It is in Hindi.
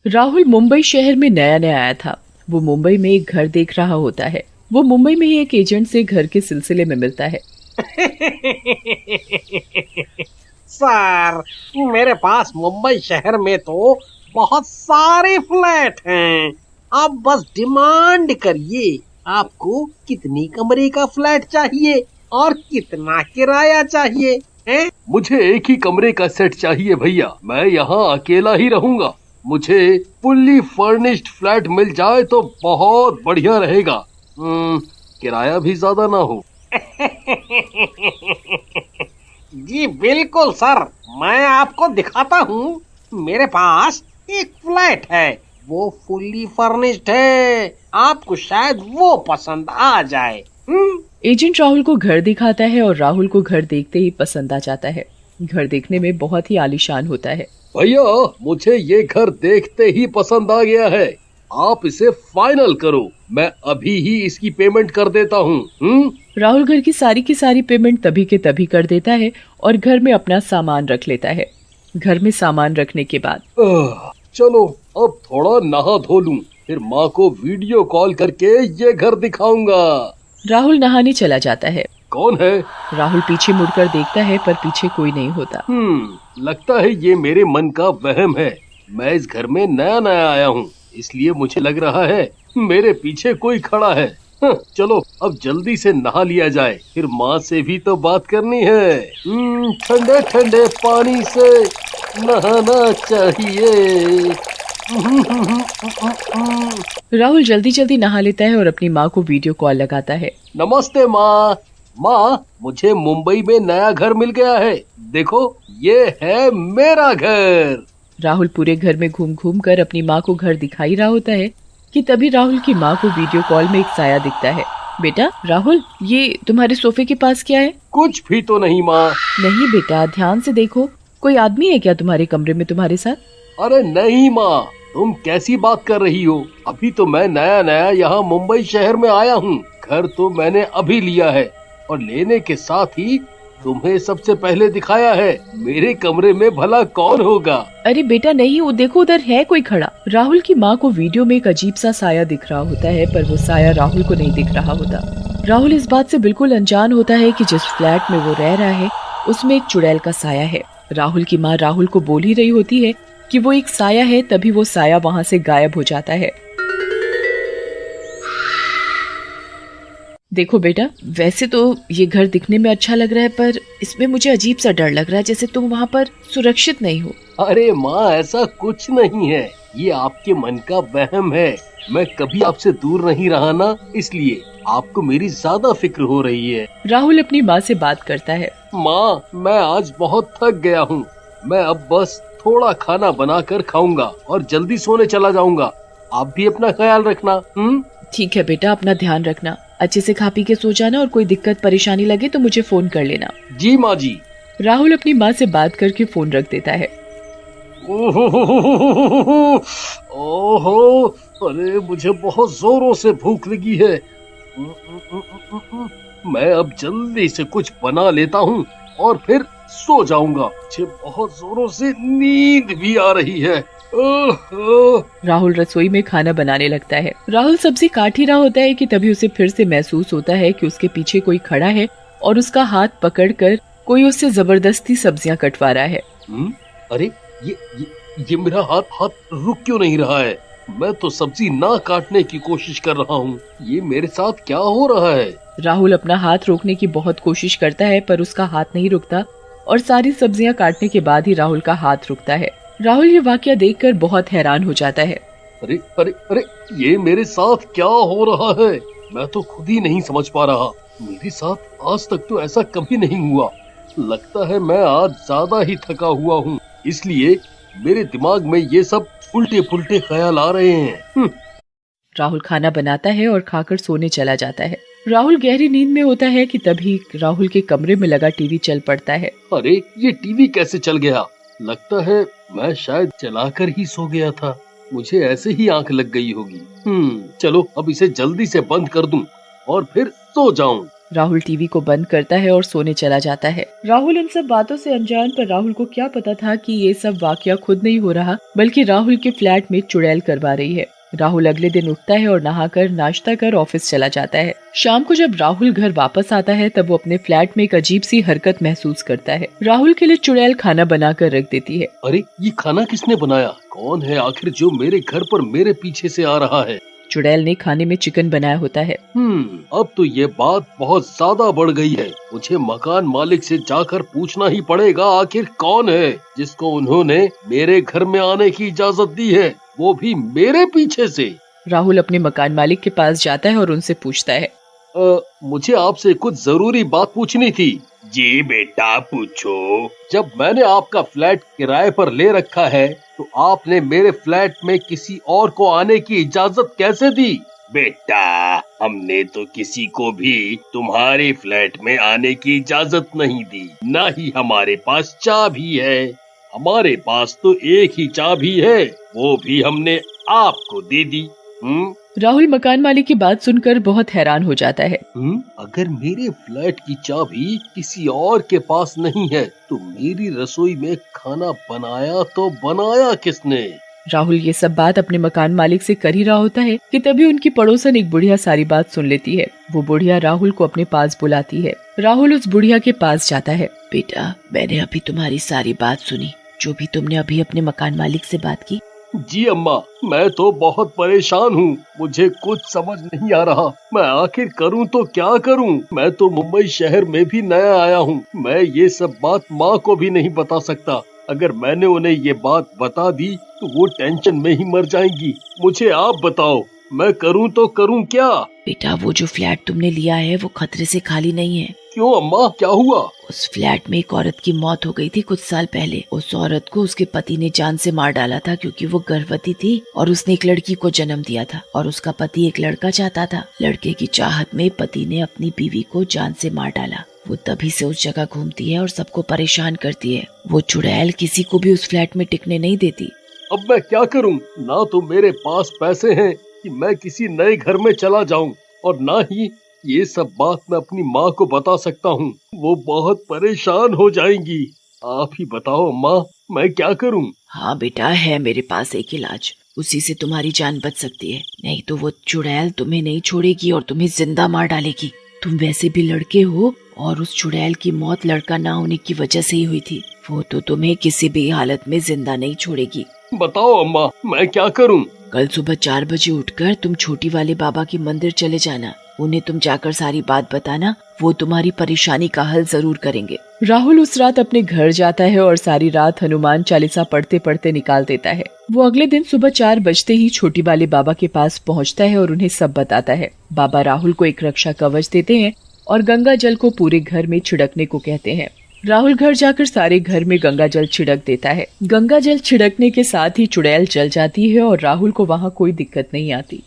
राहुल मुंबई शहर में नया नया आया था। वो मुंबई में एक घर देख रहा होता है। वो मुंबई में ही एक एजेंट से घर के सिलसिले में मिलता है। सर, मेरे पास मुंबई शहर में तो बहुत सारे फ्लैट हैं। आप बस डिमांड करिए। आपको कितनी कमरे का फ्लैट चाहिए और कितना किराया चाहिए हैं? मुझे एक ही कमरे का सेट चाहिए भैया। मैं यहाँ अकेला ही रहूंगा। मुझे फुल्ली फर्निश्ड फ्लैट मिल जाए तो बहुत बढ़िया रहेगा। किराया भी ज्यादा ना हो। जी बिल्कुल सर, मैं आपको दिखाता हूँ। मेरे पास एक फ्लैट है, वो फुल्ली फर्निश्ड है। आपको शायद वो पसंद आ जाए। एजेंट राहुल को घर दिखाता है और राहुल को घर देखते ही पसंद आ जाता है। घर देखने में बहुत ही आलीशान होता है। भैया, मुझे ये घर देखते ही पसंद आ गया है। आप इसे फाइनल करो, मैं अभी ही इसकी पेमेंट कर देता हूँ। राहुल घर की सारी पेमेंट तभी के तभी कर देता है और घर में अपना सामान रख लेता है। घर में सामान रखने के बाद चलो अब थोड़ा नहा धो लूं, फिर माँ को वीडियो कॉल करके ये घर दिखाऊंगा। राहुल नहाने चला जाता है। कौन है? राहुल पीछे मुड़कर देखता है पर पीछे कोई नहीं होता। लगता है ये मेरे मन का वहम है। मैं इस घर में नया नया आया हूँ, इसलिए मुझे लग रहा है मेरे पीछे कोई खड़ा है। चलो अब जल्दी से नहा लिया जाए, फिर माँ से भी तो बात करनी है। ठंडे ठंडे पानी से नहाना चाहिए। राहुल जल्दी जल्दी नहा लेता है और अपनी माँ को वीडियो कॉल लगाता है। नमस्ते माँ। माँ, मुझे मुंबई में नया घर मिल गया है। देखो, ये है मेरा घर। राहुल पूरे घर में घूम घूम कर अपनी माँ को घर दिखाई रहा होता है कि तभी राहुल की माँ को वीडियो कॉल में एक साया दिखता है। बेटा राहुल, ये तुम्हारे सोफे के पास क्या है? कुछ भी तो नहीं माँ। नहीं बेटा, ध्यान से देखो। कोई आदमी है क्या तुम्हारे कमरे में तुम्हारे साथ? अरे नहीं माँ, तुम कैसी बात कर रही हो? अभी तो मैं नया नया यहाँ मुंबई शहर में आया हूँ। घर तो मैंने अभी लिया है और लेने के साथ ही तुम्हें सबसे पहले दिखाया है। मेरे कमरे में भला कौन होगा? अरे बेटा नहीं, वो देखो उधर है कोई खड़ा। राहुल की माँ को वीडियो में एक अजीब सा साया दिख रहा होता है, पर वो साया राहुल को नहीं दिख रहा होता। राहुल इस बात से बिल्कुल अनजान होता है कि जिस फ्लैट में वो रह रहा है उसमें एक चुड़ैल का साया है। राहुल की माँ राहुल को बोल ही रही होती है कि वो एक साया है, तभी वो साया वहाँ से गायब हो जाता है। देखो बेटा, वैसे तो ये घर दिखने में अच्छा लग रहा है, पर इसमें मुझे अजीब सा डर लग रहा है, जैसे तुम वहाँ पर सुरक्षित नहीं हो। अरे माँ, ऐसा कुछ नहीं है। ये आपके मन का वहम है। मैं कभी आपसे दूर नहीं रहा ना, इसलिए आपको मेरी ज्यादा फिक्र हो रही है। राहुल अपनी माँ से बात करता है। माँ, मैं आज बहुत थक गया हूँ। मैं अब बस थोड़ा खाना बनाकर खाऊंगा और जल्दी सोने चला जाऊंगा। आप भी अपना ख्याल रखना। ठीक है बेटा, अपना ध्यान रखना। अच्छे से खा पी के सो जाना और कोई दिक्कत परेशानी लगे तो मुझे फोन कर लेना। जी माँ जी। राहुल अपनी माँ से बात करके फोन रख देता है। ओहो, अरे मुझे बहुत जोरों से भूख लगी है। मैं अब जल्दी से कुछ बना लेता हूँ और फिर सो जाऊंगा। मुझे बहुत जोरों से नींद भी आ रही है। राहुल रसोई में खाना बनाने लगता है। राहुल सब्जी काट ही रहा होता है कि तभी उसे फिर से महसूस होता है कि उसके पीछे कोई खड़ा है और उसका हाथ पकड़कर कोई उससे जबरदस्ती सब्जियां कटवा रहा है। अरे ये मेरा हाथ रुक क्यों नहीं रहा है? मैं तो सब्जी ना काटने की कोशिश कर रहा हूँ। ये मेरे साथ क्या हो रहा है? राहुल अपना हाथ रोकने की बहुत कोशिश करता है, पर उसका हाथ नहीं रुकता और सारी सब्जियां काटने के बाद ही राहुल का हाथ रुकता है। राहुल ये वाकया देखकर बहुत हैरान हो जाता है। अरे अरे अरे, ये मेरे साथ क्या हो रहा है? मैं तो खुद ही नहीं समझ पा रहा। मेरे साथ आज तक तो ऐसा कभी नहीं हुआ। लगता है मैं आज ज्यादा ही थका हुआ हूँ, इसलिए मेरे दिमाग में ये सब उल्टे पुल्टे ख्याल आ रहे हैं। राहुल खाना बनाता है और खाकर सोने चला जाता है। राहुल गहरी नींद में होता है कि तभी राहुल के कमरे में लगा टीवी चल पड़ता है। अरे ये टीवी कैसे चल गया? लगता है मैं शायद चलाकर ही सो गया था। मुझे ऐसे ही आंख लग गई होगी। चलो अब इसे जल्दी से बंद कर दूं और फिर सो जाऊं। राहुल टीवी को बंद करता है और सोने चला जाता है। राहुल इन सब बातों से अनजान, पर राहुल को क्या पता था कि ये सब वाकया खुद नहीं हो रहा बल्कि राहुल के फ्लैट में चुड़ैल करवा रही है। राहुल अगले दिन उठता है और नहाकर नाश्ता कर ऑफिस चला जाता है। शाम को जब राहुल घर वापस आता है तब वो अपने फ्लैट में एक अजीब सी हरकत महसूस करता है। राहुल के लिए चुड़ैल खाना बनाकर रख देती है। अरे ये खाना किसने बनाया? कौन है आखिर जो मेरे घर पर मेरे पीछे से आ रहा है? चुड़ैल ने खाने में चिकन बनाया होता है। अब तो ये बात बहुत ज्यादा बढ़ गई है। मुझे मकान मालिक से जाकर पूछना ही पड़ेगा आखिर कौन है जिसको उन्होंने मेरे घर में आने की इजाजत दी है, वो भी मेरे पीछे से। राहुल अपने मकान मालिक के पास जाता है और उनसे पूछता है, मुझे आपसे कुछ जरूरी बात पूछनी थी। जी बेटा पूछो। जब मैंने आपका फ्लैट किराए पर ले रखा है तो आपने मेरे फ्लैट में किसी और को आने की इजाजत कैसे दी? बेटा हमने तो किसी को भी तुम्हारे फ्लैट में आने की इजाजत नहीं दी, न ही हमारे पास चाबी है। हमारे पास तो एक ही चाबी है, वो भी हमने आपको दे दी। राहुल मकान मालिक की बात सुनकर बहुत हैरान हो जाता है। अगर मेरे फ्लैट की चाबी किसी और के पास नहीं है तो मेरी रसोई में खाना बनाया किसने? राहुल ये सब बात अपने मकान मालिक से कर ही रहा होता है कि तभी उनकी पड़ोसन एक बुढ़िया सारी बात सुन लेती है। वो बुढ़िया राहुल को अपने पास बुलाती है। राहुल उस बुढ़िया के पास जाता है। बेटा मैंने अभी तुम्हारी सारी बात सुनी, जो भी तुमने अभी अपने मकान मालिक से बात की। जी अम्मा, मैं तो बहुत परेशान हूँ, मुझे कुछ समझ नहीं आ रहा। मैं आखिर करूँ तो क्या करूँ? मैं तो मुंबई शहर में भी नया आया हूँ। मैं ये सब बात माँ को भी नहीं बता सकता। अगर मैंने उन्हें ये बात बता दी तो वो टेंशन में ही मर जाएंगी। मुझे आप बताओ, मैं करूँ तो करूँ क्या? बेटा वो जो फ्लैट तुमने लिया है वो खतरे से खाली नहीं है। क्यों अम्मा, क्या हुआ? उस फ्लैट में एक औरत की मौत हो गई थी कुछ साल पहले। उस औरत को उसके पति ने जान से मार डाला था क्योंकि वो गर्भवती थी और उसने एक लड़की को जन्म दिया था और उसका पति एक लड़का चाहता था। लड़के की चाहत में पति ने अपनी बीवी को जान से मार डाला। वो तभी से उस जगह घूमती है और सबको परेशान करती है। वो चुड़ैल किसी को भी उस फ्लैट में टिकने नहीं देती। अब मैं क्या करूं? ना तो मेरे पास पैसे हैं कि मैं किसी नए घर में चला जाऊं और ना ही ये सब बात मैं अपनी माँ को बता सकता हूँ। वो बहुत परेशान हो जाएंगी। आप ही बताओ अम्मा, मैं क्या करूँ? हाँ बेटा, है मेरे पास एक इलाज, उसी से तुम्हारी जान बच सकती है। नहीं तो वो चुड़ैल तुम्हें नहीं छोड़ेगी और तुम्हें जिंदा मार डालेगी। तुम वैसे भी लड़के हो और उस चुड़ैल की मौत लड़का ना होने की वजह से ही हुई थी। वो तो तुम्हें किसी भी हालत में जिंदा नहीं छोड़ेगी। बताओ अम्मा, मैं क्या करूं? कल सुबह 4 बजे उठकर तुम छोटी वाले बाबा के मंदिर चले जाना। उन्हें तुम जाकर सारी बात बताना, वो तुम्हारी परेशानी का हल जरूर करेंगे। राहुल उस रात अपने घर जाता है और सारी रात हनुमान चालीसा पढ़ते पढ़ते निकाल देता है। वो अगले दिन सुबह 4 बजते ही छोटी वाले बाबा के पास पहुंचता है और उन्हें सब बताता है। बाबा राहुल को एक रक्षा कवच देते हैं और गंगा जल को पूरे घर में छिड़कने को कहते हैं। राहुल घर जाकर सारे घर में गंगा जल छिड़क देता है। गंगा जल छिड़कने के साथ ही चुड़ैल जल जाती है और राहुल को वहाँ कोई दिक्कत नहीं आती।